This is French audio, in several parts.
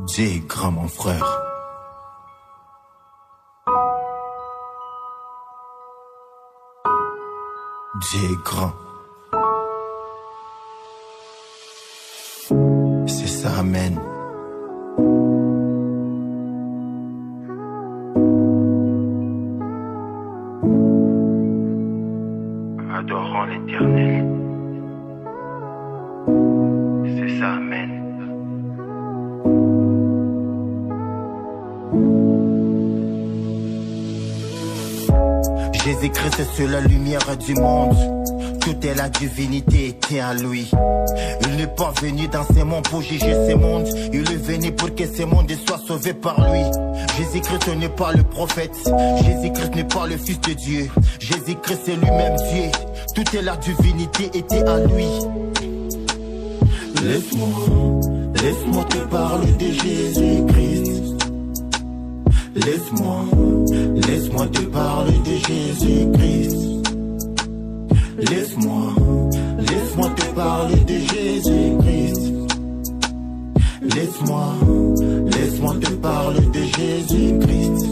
Jay, grand mon frère. Jay, grand. C'est ça, amen. Adorant l'Éternel. C'est ça, amen. Jésus-Christ est sur la lumière du monde. Toute est la divinité était à lui. Il n'est pas venu dans ces mondes pour juger ces mondes. Il est venu pour que ces mondes soient sauvés par lui. Jésus-Christ n'est pas le prophète. Jésus-Christ n'est pas le fils de Dieu. Jésus-Christ c'est lui-même Dieu. Toute est la divinité était à lui. Laisse-moi te parler de Jésus-Christ. Laisse-moi te parler de Jésus-Christ. Laisse-moi te parler de Jésus-Christ. Laisse-moi te parler de Jésus-Christ.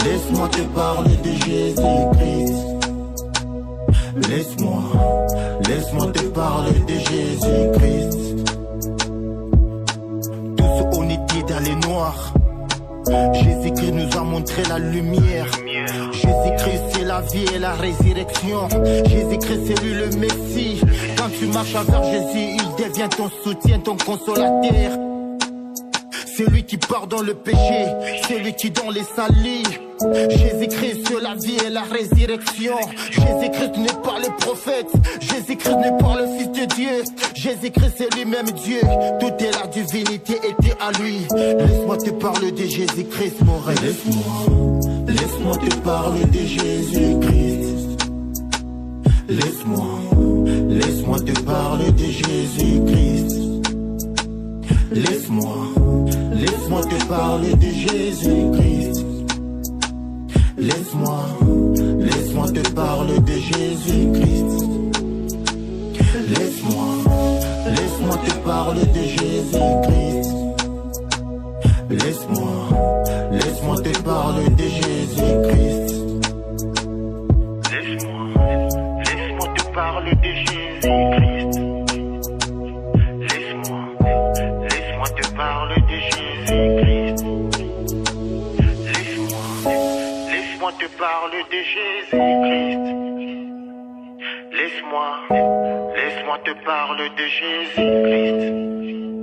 Laisse-moi te parler de Jésus-Christ. Laisse-moi te parler de Jésus-Christ. Tous on était dans les noirs. Jésus-Christ nous a montré la lumière. Jésus-Christ c'est la vie et la résurrection. Jésus-Christ c'est lui le Messie. Quand tu marches vers Jésus, il devient ton soutien, ton consolateur. C'est lui qui pardonne le péché, c'est lui qui donne les salis. Jésus-Christ c'est la vie et la résurrection. Jésus-Christ n'est pas le prophète, Jésus-Christ n'est pas le fils de Dieu. Jésus-Christ c'est lui-même Dieu. Toute est la divinité était à lui. Laisse-moi te parler de Jésus-Christ, mon rêve. Laisse-moi te parler de Jésus-Christ. Laisse-moi te parler de Jésus-Christ. Laisse-moi te parler de Jésus-Christ. Laisse-moi te parler de Jésus-Christ. Laisse-moi te parler de Jésus-Christ. Laisse-moi te parler de Jésus-Christ. Laisse-moi te parler de Jésus-Christ. Laisse-moi te parler de Jésus-Christ. Laisse-moi te parler de Jésus-Christ. Laisse-moi te parler de Jésus-Christ.